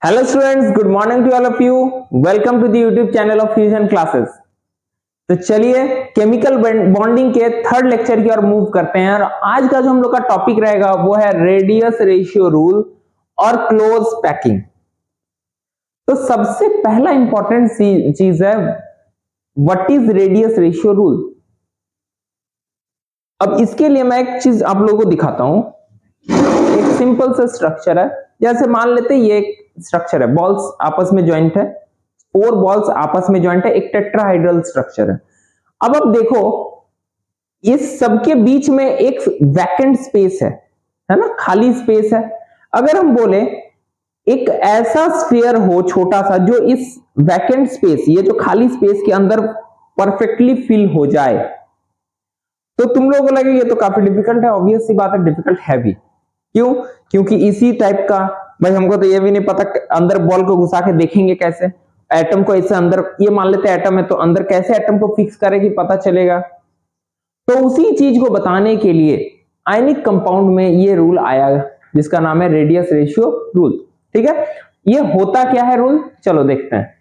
Hello students, good morning to all of you. Welcome to the YouTube channel of Fusion classes. तो चलिए chemical bonding के third lecture की ओर move करते हैं और आज का जो हम लोग का टॉपिक रहेगा वो है रेडियस रेशियो रूल और क्लोज पैकिंग। तो सबसे पहला इंपॉर्टेंट चीज है what is radius ratio rule. अब इसके लिए मैं एक चीज आप लोगों को दिखाता हूं। एक सिंपल सा स्ट्रक्चर है, जैसे मान लेते हैं ये एक स्ट्रक्चर है, बॉल्स आपस में ज्वाइंट है, 4 बॉल्स आपस में ज्वाइंट है, एक टेट्राहाइड्रल स्ट्रक्चर है। अब देखो इस सबके बीच में एक वैकेंट स्पेस है ना, खाली स्पेस है। अगर हम बोले एक ऐसा स्फीयर हो छोटा सा जो इस वैकेंट स्पेस, ये जो खाली स्पेस के अंदर परफेक्टली फिल हो जाए, तो तुम लोगों को लगे ये तो काफी डिफिकल्ट है। ऑब्वियस सी बात है, डिफिकल्ट है भी। क्यों? क्योंकि इसी टाइप का, भाई हमको तो ये भी नहीं पता अंदर बॉल को घुसा के देखेंगे कैसे, एटम को इससे अंदर, ये मान लेते हैं एटम है तो अंदर कैसे एटम को फिक्स करेगी पता चलेगा। तो उसी चीज को बताने के लिए आयनिक कंपाउंड में ये रूल आया जिसका नाम है रेडियस रेशियो रूल। ठीक है, ये होता क्या है रूल, चलो देखते हैं।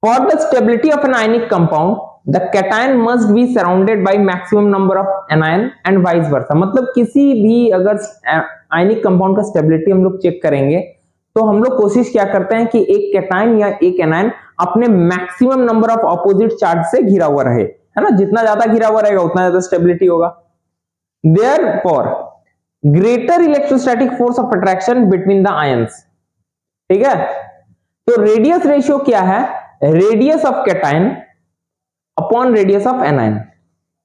For the stability of an ionic compound the cation must be surrounded by maximum number of anion and vice versa। मतलब किसी भी अगर आयनिक कंपाउंड का स्टेबिलिटी हम लोग चेक करेंगे तो हम लोग कोशिश क्या करते हैं कि एक कैटायन या एक एनायन अपने maximum number of opposite charge से घिरा हुआ रहे, है ना। जितना ज्यादा घिरा हुआ रहेगा उतना ज्यादा स्टेबिलिटी होगा। Therefore greater electrostatic force of attraction between the ions. ठीक है, तो रेडियस रेशियो क्या है? Radius of cation upon radius of anion,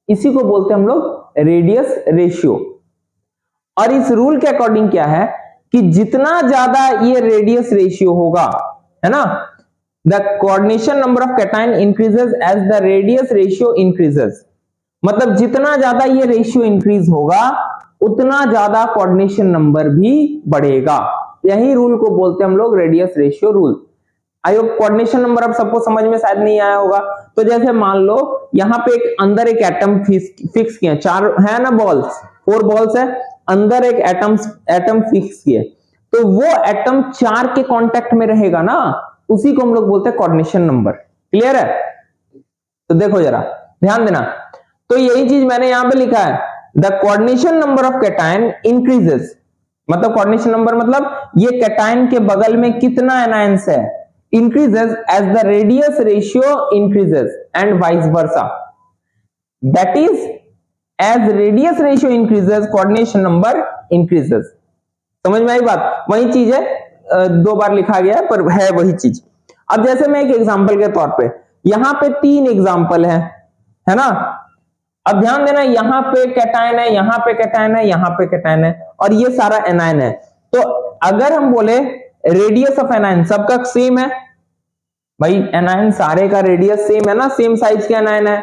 इसी को बोलते हैं हम लोग रेडियस रेशियो। और इस रूल के अकॉर्डिंग क्या है कि जितना ज्यादा ये रेडियस रेशियो होगा, है ना, the coordination number of cation increases as the radius ratio increases. मतलब जितना ज्यादा ये रेशियो इंक्रीज होगा उतना ज्यादा कोऑर्डिनेशन नंबर भी बढ़ेगा। यही रूल को बोलते हैं हम लोग radius ratio rule. I hope coordination number अब सबको समझ में शायद नहीं आया होगा। तो जैसे मान लो यहां पे एक अंदर एक एटम फिक्स किया, 4 है ना बॉल्स, 4 बॉल्स है, अंदर एक एटम फिक्स किए, तो वो एटम 4 के कांटेक्ट में रहेगा ना, उसी को हम लोग बोलते हैं कोऑर्डिनेशन नंबर। क्लियर है? तो देखो जरा ध्यान देना। तो यही चीज मैंने यहां पे लिखा है, the coordination number of cation increases. मतलब कोऑर्डिनेशन नंबर मतलब ये कैटायन के बगल में कितना एनायंस है, increases as the radius ratio increases and vice versa। That is, as radius ratio increases, coordination number increases। समझ में आई बात? वही चीज है, 2 बार लिखा गया है पर है वही चीज। अब जैसे मैं एक एग्जांपल के तौर पे, यहां पे 3 एग्जांपल है ना। अब ध्यान देना, यहां पे कैटायन है, यहां पे कैटायन है, यहां पे कैटायन है और ये सारा एनायन है। तो अगर हम बोले रेडियस ऑफ एनायन सबका सेम है, भाई एनायन सारे का रेडियस सेम है ना, सेम साइज के एनायन है,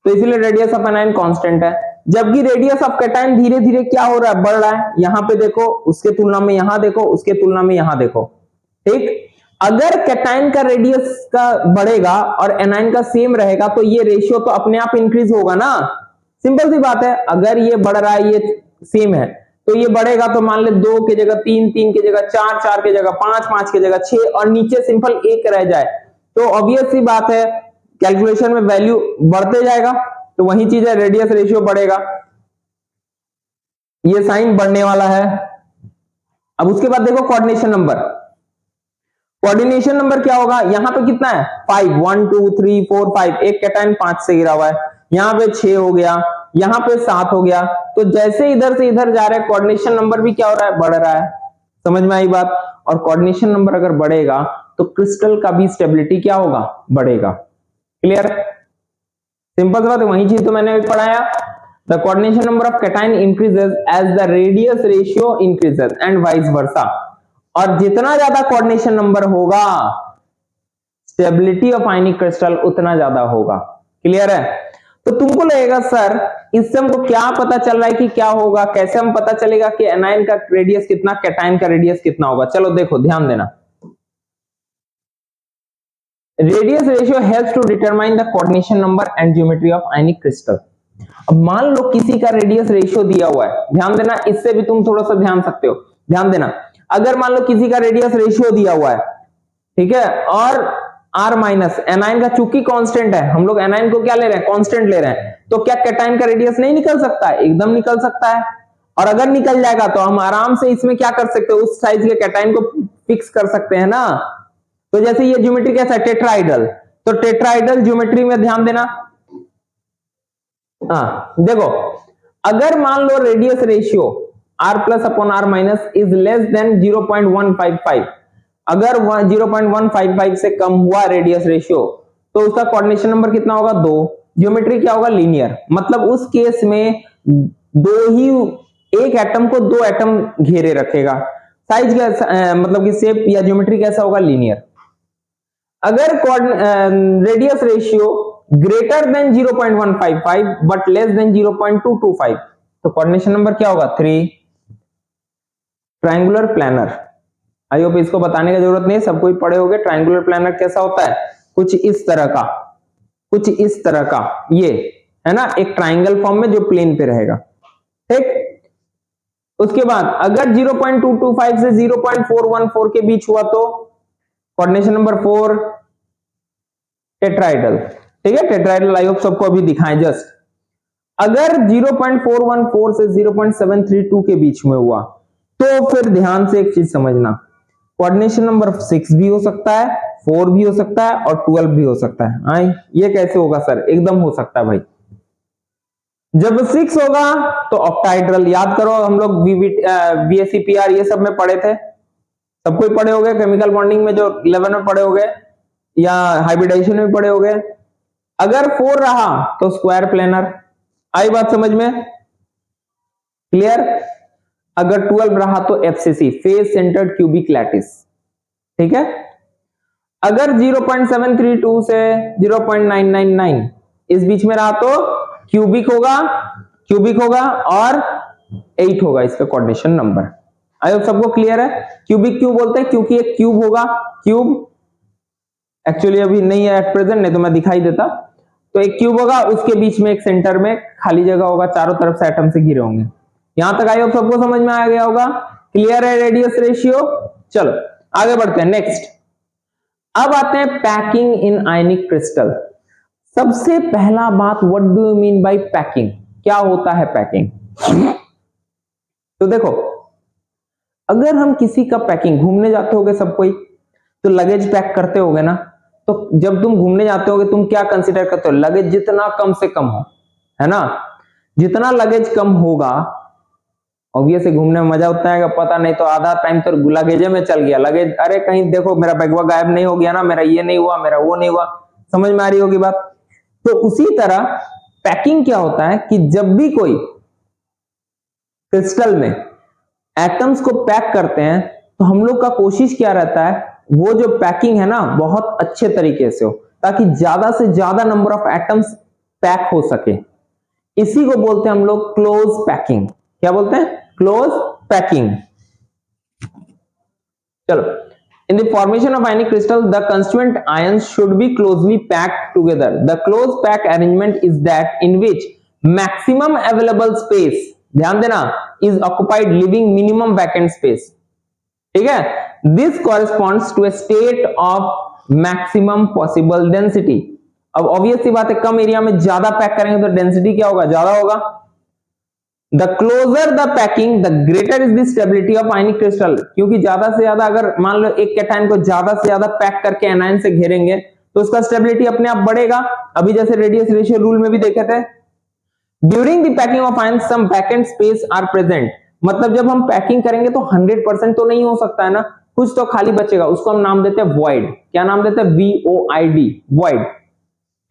तो इसलिए रेडियस ऑफ एनायन कांस्टेंट है। जबकि रेडियस ऑफ कैटायन धीरे धीरे क्या हो रहा है, बढ़ रहा है। यहां पे देखो, उसके तुलना में यहां देखो, उसके तुलना में यहां देखो। ठीक, अगर कैटायन का रेडियस का बढ़ेगा और एनायन का सेम रहेगा तो ये रेशियो तो अपने आप इंक्रीज होगा ना। सिंपल सी बात है, अगर ये बढ़ रहा है, ये सेम है, तो ये बढ़ेगा तो मान ले 2 की जगह 3, 3 की जगह 4, 4 की जगह 5, 5 की जगह 6 और नीचे सिंपल 1 रह जाए, तो ऑब्वियस सी बात है कैलकुलेशन में वैल्यू बढ़ते जाएगा। तो वही चीज है, रेडियस रेशियो बढ़ेगा, ये साइन बढ़ने वाला है। अब उसके बाद देखो कोऑर्डिनेशन नंबर। कोऑर्डिनेशन नंबर क्या होगा? यहां पे कितना है? 5, 1 2 3 4 5, एक कैटायन 5 से गिरा हुआ है, यहां पे 6 हो गया, यहां पे 7 हो गया। तो जैसे इधर से इधर जा रहे हैं, कोऑर्डिनेशन नंबर भी क्या हो रहा है? बढ़ रहा है। समझ में आई बात? और कोऑर्डिनेशन नंबर अगर बढ़ेगा तो क्रिस्टल का भी स्टेबिलिटी क्या होगा? बढ़ेगा। क्लियर? सिंपल सी बात है, वही चीज तो मैंने पढ़ाया। The coordination number of cation increases as the radius ratio increases and vice versa. और जितना ज्यादा कोऑर्डिनेशन नंबर होगा, स्टेबिलिटी ऑफ आयनिक क्रिस्टल उतना ज्यादा होगा। क्लियर है? तो तुमको लगेगा सर इससे हमको क्या पता चल रहा है कि क्या होगा, कैसे हम पता चलेगा कि एनायन का रेडियस कितना, कैटायन का रेडियस कितना होगा? चलो देखो ध्यान देना। Radius ratio helps to determine the coordination number and geometry of ionic crystal. अब मान लो किसी का रेडियस रेशियो दिया हुआ है, ध्यान देना, इससे भी तुम थोड़ा सा ध्यान सकते हो। ध्यान देना, अगर मान लो किसी का रेडियस रेशियो दिया हुआ है, ठीक है, और R माइनस एनाइन का चूंकि कांस्टेंट है, हम लोग एनाइन को क्या ले रहे हैं, कांस्टेंट ले रहे हैं, तो क्या कैटाइन का रेडियस नहीं निकल सकता है? एकदम निकल सकता है। और अगर निकल जाएगा तो हम आराम से इसमें क्या कर सकते हैं, उस साइज के कैटाइन को फिक्स कर सकते हैं ना। तो जैसे ये ज्योमेट्री कैसा है, टेट्राइडल, तो टेट्राइडल ज्योमेट्री में ध्यान देना, देखो, अगर मान लो radius ratio R plus upon R minus is less than 0.155, अगर 0.155 से कम हुआ रेडियस रेशियो, तो उसका कोऑर्डिनेशन नंबर कितना होगा, 2। ज्योमेट्री क्या होगा, लीनियर, मतलब उस केस में एक एटम को 2 एटम घेरे रखेगा। साइज का मतलब कि शेप या ज्योमेट्री कैसा होगा, लीनियर। अगर radius ratio greater than 0.155 but less than 0.225, तो कोऑर्डिनेशन नंबर क्या होगा, 3। ट्रायंगुलर प्लानर, आई होप इसको बताने की जरूरत नहीं, सब कोई पढ़े होंगे। ट्रायंगुलर प्लानर कैसा होता है, कुछ इस तरह का, कुछ इस तरह का, ये है ना, एक ट्रायंगल फॉर्म में जो प्लेन पे रहेगा, ठीक। उसके बाद अगर 0.225 से 0.414 के बीच हुआ तो कोऑर्डिनेशन नंबर 4, टेट्राइडल, ठीक है, टेट्राइडल। आई होप सबको अभी दिखाएं जस्ट। अगर 0.414 से 0.732 के बीच में हुआ तो फिर ध्यान से एक चीज समझना, कोऑर्डिनेशन नंबर 6 भी हो सकता है, 4 भी हो सकता है और 12 भी हो सकता है। आई ये कैसे होगा सर, एकदम हो सकता है भाई। जब 6 होगा तो ऑक्टाहेड्रल, याद करो हम लोग VSEPR ये सब में पढ़े थे, सब कोई पढ़े होंगे, केमिकल बॉन्डिंग में जो 11 में पढ़े होंगे या हाइब्रिडाइजेशन में पढ़े होंगे। अगर 4 रहा तो स्क्वायर प्लेनर, आई बात समझ में, क्लियर। अगर 12 रहा तो FCC, face centred cubic lattice, ठीक है। अगर 0.732 से 0.999 इस बीच में रहा तो क्यूबिक होगा, क्यूबिक होगा और 8 होगा इसका कोऑर्डिनेशन नंबर। आई होप सबको क्लियर है। क्यूबिक क्यों बोलते हैं, क्योंकि एक क्यूब होगा, क्यूब एक्चुअली अभी नहीं है एट प्रेजेंट, नहीं तो मैं दिखाई देता। तो एक क्यूब होगा, उसके बीच में एक सेंटर में खाली जगह होगा, चारों तरफ से एटम से घिरे होंगे। यहां तक आई होप सबको समझ में आ गया होगा, क्लियर है रेडियस रेशियो। चलो आगे बढ़ते हैं, नेक्स्ट। अब आते हैं पैकिंग इन आयनिक क्रिस्टल। सबसे पहला बात, what do you mean by packing, क्या होता है पैकिंग। तो देखो, अगर हम किसी का पैकिंग, घूमने जाते होगे सब कोई, तो लगेज पैक करते होगे ना, तो जब तुम घूमने जाते होगे तुम क्या कंसीडर करते हो, लगेज जितना कम से कम हो, है ना। जितना लगेज कम होगा, ऑब्वियसली घूमने में मजा उतना आएगा, पता नहीं तो आधा टाइम तो लगेजे में चल गया, लगेज, अरे कहीं देखो मेरा बैगवा गायब नहीं हो गया ना, मेरा ये नहीं हुआ, मेरा वो नहीं हुआ, समझ में आ रही होगी बात। तो उसी तरह पैकिंग क्या होता है कि जब भी कोई क्रिस्टल में एटम्स को पैक करते हैं तो हम लोग का कोशिश क्या रहता है, वो जो पैकिंग है ना बहुत अच्छे तरीके से हो, ताकि ज्यादा से ज्यादा नंबर ऑफ एटम्स पैक हो सके। इसी को बोलते हैं हम लोग क्लोज पैकिंग। क्या बोलते हैं, क्लोज पैकिंग। चलो, in the formation of ionic crystal the constituent ions should be closely packed together. The close pack arrangement is that in which maximum available space, ध्यान देना, is occupied leaving minimum vacant space, ठीक है। This corresponds to a state of maximum possible density. अब obvious सी बात है, कम area में ज्यादा pack करेंगे तो डेंसिटी क्या होगा, ज्यादा होगा। The closer the packing, the greater is the stability of ionic crystal. क्योंकि ज्यादा से ज्यादा, अगर मान लो एक कैटायन को ज्यादा से ज्यादा पैक करके एनायन से घेरेंगे तो उसका स्टेबिलिटी अपने आप बढ़ेगा। अभी जैसे रेडियस रेशियो रूल में भी देखे थे, during the packing of ion some vacant space are present. मतलब जब हम पैकिंग करेंगे तो 100% तो नहीं हो सकता है ना, कुछ तो खाली बचेगा, उसको हम नाम देते हैं वॉइड। क्या नाम देते हैं, VOID, वॉइड,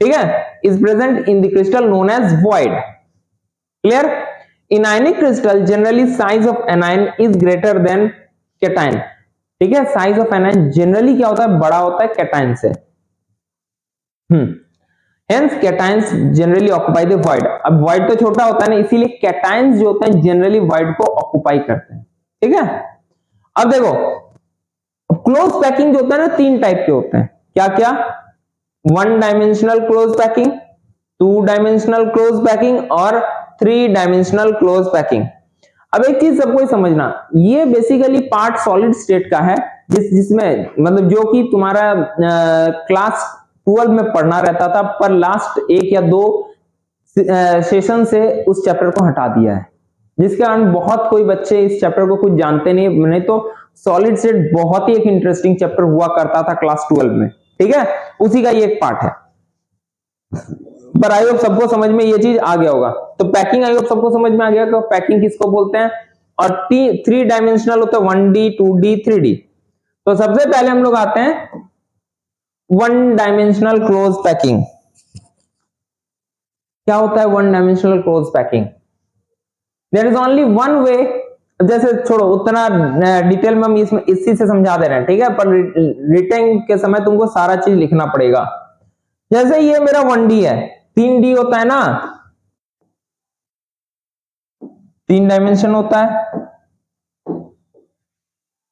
ठीक है, is present in the crystal known as void, clear. In ionic crystal generally size of anion is greater than cation, ठीक है, size of anion generally क्या होता है, बड़ा होता है cation से। Hence cations generally occupy the void। अब void तो छोटा होता है ना, इसीलिए cations जो होते हैं generally void को occupy करते हैं, ठीक है। अब देखो, क्लोज पैकिंग जो होता है ना, 3 टाइप के होते हैं, क्या क्या, 1 dimensional close packing, 2 dimensional close packing और 3 डायमेंशनल क्लोज पैकिंग। अब एक चीज सबको समझना, ये बेसिकली पार्ट सॉलिड स्टेट का है, जिसमें मतलब जो कि तुम्हारा क्लास 12 में पढ़ना रहता था, पर लास्ट 1 या 2 सेशन से उस चैप्टर को हटा दिया है, जिसके कारण बहुत कोई बच्चे इस चैप्टर को कुछ जानते नहीं तो सॉलिड स्टेट बहुत ही एक इंटरेस्टिंग चैप्टर हुआ करता था क्लास 12 में, ठीक है, उसी का ये एक पार्ट है। पर आई होप सबको समझ में ये चीज आ गया होगा। तो पैकिंग आई होप सबको समझ में आ गया कि पैकिंग किसको बोलते हैं, और 3 डायमेंशनल होता है 1D 2D 3D। तो सबसे पहले हम लोग आते हैं 1 डायमेंशनल क्लोज पैकिंग। क्या होता है 1 dimensional close packing? There is only one way, जैसे छोड़ो उतना डिटेल में हम इसमें इसी से समझा दे रहे हैं, ठीक है, पर रिटन के समय तुमको सारा चीज लिखना पड़ेगा। जैसे ये मेरा 1D है, 3D होता है ना, 3 डायमेंशन होता है,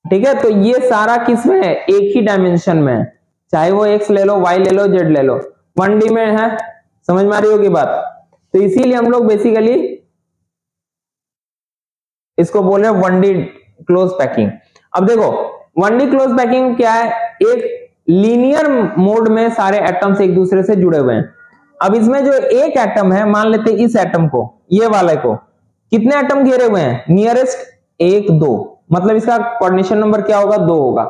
ठीक है। तो ये सारा किस में है, एक ही डायमेंशन में है, चाहे वो x ले लो, y ले लो, z ले लो, 1D में है, समझ में आ रही होगी बात। तो इसीलिए हम लोग बेसिकली इसको बोल रहे हैं 1D क्लोज पैकिंग। अब देखो 1D क्लोज पैकिंग क्या है, एक लीनियर मोड में सारे एटम्स एक दूसरे से जुड़े हुए हैं। अब इसमें जो एक एटम है, मान लेते हैं इस एटम को, ये वाले को, कितने एटम घेरे हुए हैं, नियरेस्ट 1 2, मतलब इसका कोऑर्डिनेशन नंबर क्या होगा, 2 होगा।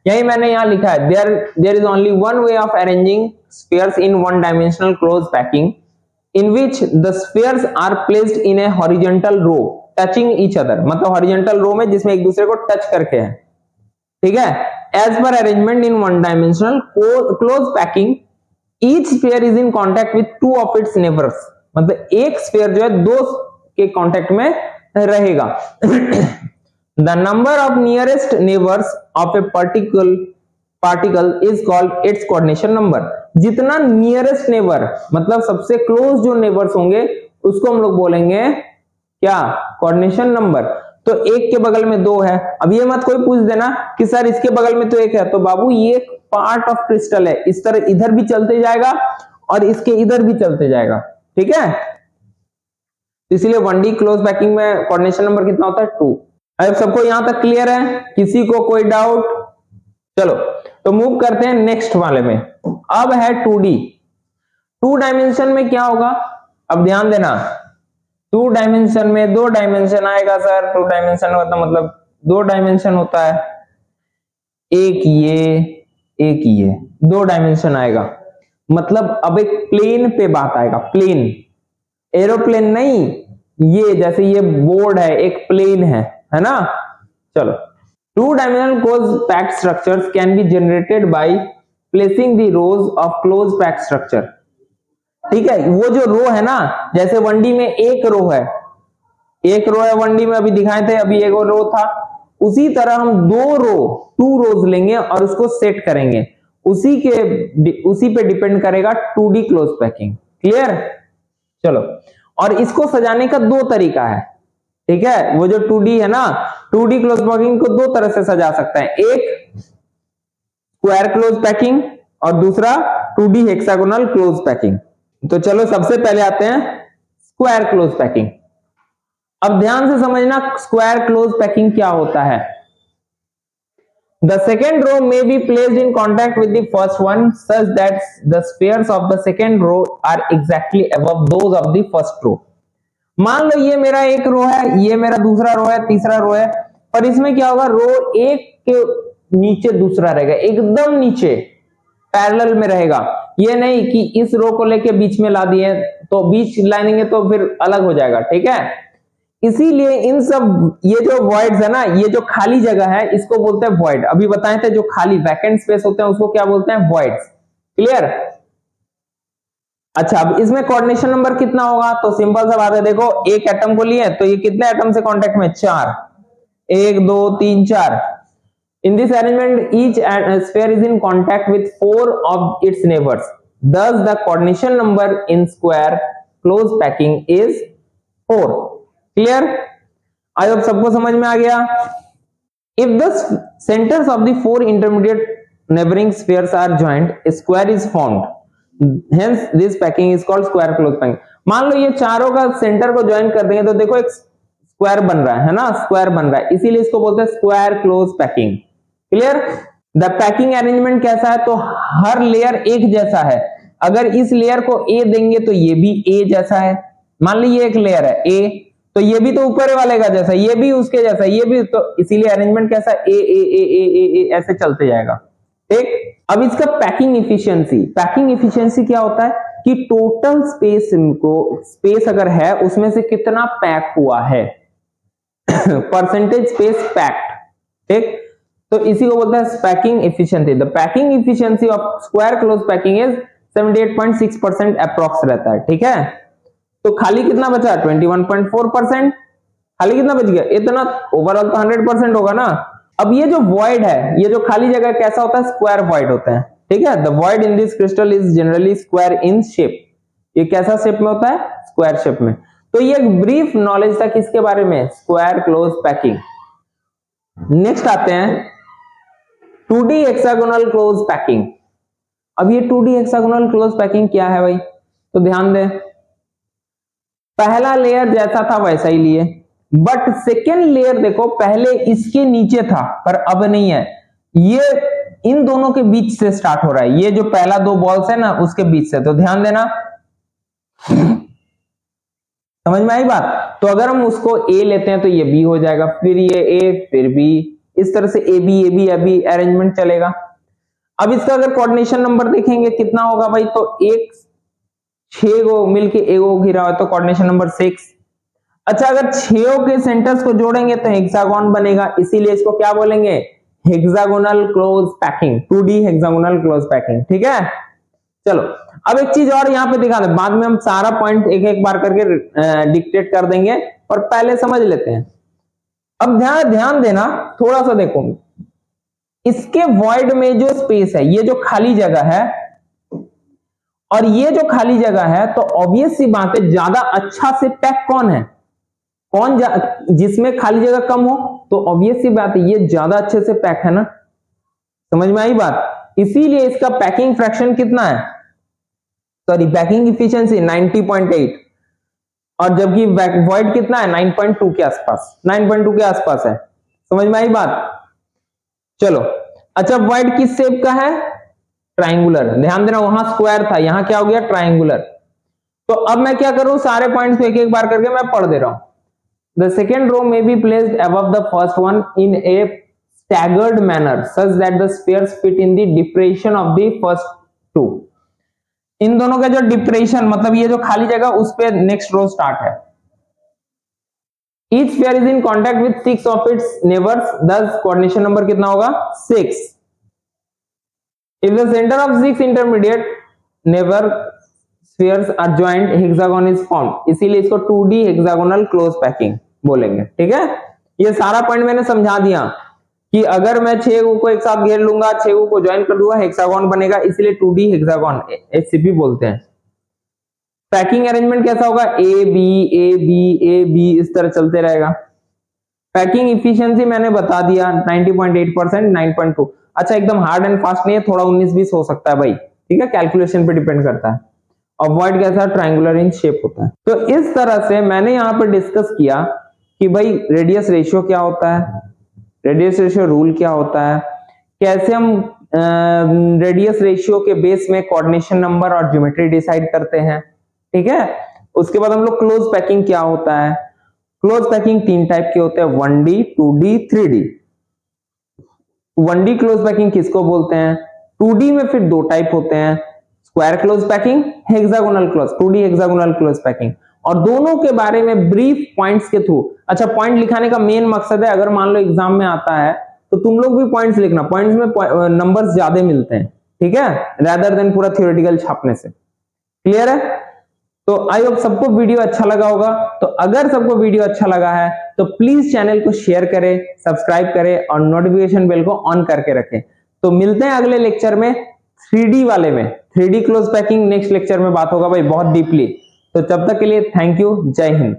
यही मैंने यहां लिखा है, there is only one way of arranging spheres in 1 dimensional close packing in which the spheres are placed in a horizontal row touching each other, मतलब horizontal row में जिसमें एक दूसरे को टच करके है, ठीक है। as per arrangement in 1 dimensional close packing each sphere is in contact with 2 of its neighbors, मतलब एक sphere जो है 2 के कांटेक्ट में रहेगा। the number of nearest neighbors of a particle is called its coordination number, जितना nearest neighbour मतलब सबसे क्लोज जो नेबर्स होंगे उसको हम लोग बोलेंगे क्या, कोऑर्डिनेशन नंबर। तो एक के बगल में 2 है, अब ये मत कोई पूछ देना कि सर इसके बगल में तो 1 है, तो बाबू ये पार्ट ऑफ क्रिस्टल है, इस तरह इधर भी चलते जाएगा और इसके इधर भी चलते जाएगा, ठीक है। इसलिए 1D क्लोज पैकिंग में कोऑर्डिनेशन नंबर कितना होता है, 2। अब सबको यहां तक क्लियर है, किसी को कोई डाउट? चलो तो मूव करते हैं नेक्स्ट वाले में। अब है 2D। 2 डायमेंशन में क्या होगा, अब ध्यान देना, 2 डायमेंशन में 2 डायमेंशन आएगा सर, 2 डायमेंशन होता मतलब 2 डायमेंशन होता है, एक ये 2 डायमेंशन आएगा, मतलब अब एक प्लेन पे बात आएगा, प्लेन, एरोप्लेन नहीं, ये जैसे ये बोर्ड है एक प्लेन है ना। चलो 2-dimensional close packed structures can be generated by placing the rows of close packed structure, ठीक है। वो जो रो है ना, जैसे 1D में एक रो है 1D में अभी दिखाए थे, अभी एक रो था, उसी तरह हम 2 रोज लेंगे और उसको सेट करेंगे, उसी पे डिपेंड करेगा 2D क्लोज पैकिंग, क्लियर। चलो, और इसको सजाने का 2 तरीका है, ठीक है। वो जो 2D है ना, 2D क्लोज पैकिंग को 2 तरह से सजा सकते हैं, एक स्क्वायर क्लोज पैकिंग और दूसरा 2D हेक्सागोनल क्लोज पैकिंग। तो चलो सबसे पहले आते हैं स्क्वायर क्लोज पैकिंग। अब ध्यान से समझना स्क्वायर क्लोज पैकिंग क्या होता है। The second row may be placed in contact with the first one such that the spheres of the second row are exactly above those of the first row। मान लो ये मेरा एक रो है, ये मेरा दूसरा रो है, तीसरा रो है, पर इसमें क्या होगा, रो एक के नीचे दूसरा रहेगा, एकदम नीचे पैरेलल में रहेगा। ये नहीं कि इस रो को लेके बीच में ला दिए तो बीच लाएंगे तो फिर अलग हो जाएगा, ठीक है। इसीलिए इन सब ये जो वॉइड्स है ना, ये जो खाली जगह है इसको बोलते हैं वॉइड। अभी बताए थे जो खाली वैकेंट स्पेस होते हैं उसको क्या बोलते हैं, वॉइड्स, क्लियर। अच्छा, अब इसमें कोऑर्डिनेशन नंबर कितना होगा, तो सिंपल सा बात है, देखो एक एटम को लिए तो ये कितने एटम से कांटेक्ट में, 4, 1 2 3 4। In this arrangement, each sphere is in contact with 4 of its neighbors. Thus, the coordination number in square close packing is 4. Clear? I hope सबको समझ में आ गया। If the centers of the 4 intermediate neighboring spheres are joined, a square is formed. Hence, this packing is called square close packing. मान लो ये चारों का centre को join कर देंगे तो देखो एक स्क्वायर बन रहा है ना, स्क्वायर बन रहा है, इसीलिए इसको बोलते हैं square close packing. Clear? The packing arrangement कैसा है, तो हर लेयर एक जैसा है। अगर इस लेयर को ए देंगे तो ये भी ए जैसा है। मान लीजिए एक लेयर है ए, तो ये भी तो ऊपर वाले का जैसा, ये भी उसके जैसा, ये भी, तो इसीलिए अरेंजमेंट कैसा ए ए ए ए ए ए ऐसे चलते जाएगा। ठीक, अब इसका पैकिंग इफिशियंसी, पैकिंग इफिशियंसी क्या होता है कि टोटल स्पेस को, स्पेस अगर है उसमें से कितना पैक हुआ है, परसेंटेज स्पेस पैक्ड। ठीक, तो इसी को बोलते हैं packing efficiency. The packing efficiency of square close packing is 78.6% approx रहता है। ठीक है, तो खाली कितना बचा, 21.4%। खाली कितना बच गया, इतना। ओवरऑल तो 100% होगा ना। अब ये जो वॉइड है, ये जो खाली जगह कैसा होता है, स्क्वायर वॉइड होता है। ठीक है, the void in this crystal is generally square in shape. ये कैसा शेप में होता है, स्क्वायर शेप में। तो ये एक ब्रीफ नॉलेज था किसके बारे में, स्क्वायर क्लोज पैकिंग। नेक्स्ट आते हैं 2D हेक्सागोनल क्लोज पैकिंग। अब ये 2D हेक्सागोनल क्लोज पैकिंग क्या है भाई, तो ध्यान दें, पहला लेयर जैसा था वैसा ही लिए, बट सेकेंड लेयर देखो पहले इसके नीचे था पर अब नहीं है, ये इन दोनों के बीच से स्टार्ट हो रहा है। ये जो पहला दो बॉल्स है ना उसके बीच से, तो ध्यान देना, समझ में आई बात। तो अगर हम उसको ए लेते हैं तो ये बी हो जाएगा, फिर ये ए, फिर बी, इस तरह से A B A B A B arrangement चलेगा। अब इसका अगर कोऑर्डिनेशन नंबर देखेंगे कितना होगा भाई, तो एक 6 गो मिलके एगो घिरा हुआ, तो कोऑर्डिनेशन नंबर 6। अच्छा, अगर 6 के सेंटर्स को जोड़ेंगे तो हेक्सागोन बनेगा, इसीलिए इसको क्या बोलेंगे, hexagonal close packing, 2D hexagonal close packing. ठीक है, चलो अब एक चीज और यहाँ पे दिखा दे, बाद में हम सारा पॉइंट एक एक बार करके डिक्टेट कर देंगे, पर पहले समझ लेते हैं। अब ध्यान देना थोड़ा सा, देखो इसके वॉइड में जो स्पेस है, ये जो खाली जगह है और ये जो खाली जगह है, तो ऑब्वियस सी बात है ज्यादा अच्छा से पैक कौन है, जिसमें खाली जगह कम हो, तो ऑब्वियस सी बात है ये ज्यादा अच्छे से पैक है ना। समझ में आई बात, इसीलिए इसका पैकिंग फ्रैक्शन कितना है, सॉरी पैकिंग इफिशियंसी 90.8, और जबकि वॉइड कितना है 9.2 के आसपास, 9.2 के आसपास है। समझ में आई बात। चलो अच्छा, वॉइड किस शेप का है, ट्राइंगुलर। ध्यान देना, वहां स्क्वायर था, यहां क्या हो गया, ट्राइंगुलर। तो अब मैं क्या करूं, सारे पॉइंट्स को एक एक बार करके मैं पढ़ दे रहा हूं। द सेकेंड रो में be placed above the first one in A staggered manner such that the spheres fit in the depression of the first two। इन दोनों का जो डिप्रेशन, मतलब ये जो खाली जगह, उस पे नेक्स्ट रो स्टार्ट है। Each sphere is in contact with 6 of its neighbors, thus coordination number कितना होगा, 6। If the center of 6 intermediate neighbor spheres are joined, hexagon is formed। इसीलिए इसको 2D hexagonal close packing बोलेंगे। ठीक है, ये सारा पॉइंट मैंने समझा दिया कि अगर मैं 6 को एक साथ घेर लूंगा, 6 को ज्वाइन कर दूंगा, हेक्सागोन बनेगा, इसलिए 2D हेक्सागोन, HCP बोलते हैं। पैकिंग अरेंजमेंट कैसा होगा, A B A B A B, इस तरह चलते रहेगा। पैकिंग इफिशियंसी मैंने बता दिया 90.8%, 9.2। अच्छा, एकदम हार्ड एंड फास्ट नहीं है, थोड़ा 19-20 हो सकता है भाई। ठीक है, कैलकुलेशन पे डिपेंड करता है। और वॉइड कैसा, ट्रायंगुलर इन शेप होता है। तो इस तरह से मैंने यहाँ पे डिस्कस किया कि भाई रेडियस रेशियो क्या होता है, रेडियस रेशियो रूल क्या होता है, कैसे हम रेडियस रेशियो के बेस में कोऑर्डिनेशन नंबर और ज्योमेट्री डिसाइड करते हैं। ठीक है, उसके बाद हम लोग क्लोज पैकिंग क्या होता है। क्लोज पैकिंग 3 टाइप के होते हैं, 1D, 2D, 3D। 1D close packing किसको बोलते हैं, 2D में फिर 2 टाइप होते हैं, square close packing, hexagonal close, 2D hexagonal close packing. और दोनों के बारे में ब्रीफ पॉइंट्स के थ्रू, अच्छा पॉइंट लिखाने का मेन मकसद है, अगर मान लो एग्जाम में आता है तो तुम लोग भी पॉइंट्स लिखना, पॉइंट्स में नंबर्स ज्यादा मिलते हैं। ठीक है, रादर देन पूरा थ्योरेटिकल छापने से। क्लियर है, तो आई होप सबको वीडियो अच्छा लगा होगा। तो अगर सबको वीडियो अच्छा लगा है तो प्लीज चैनल को शेयर करें, सब्सक्राइब करें और नोटिफिकेशन बेल को ऑन करके रखें। तो मिलते हैं अगले लेक्चर में 3D वाले में, 3D close packing next lecture में बात होगा भाई, बहुत डीपली। तो तब तक के लिए थैंक यू, जय हिंद।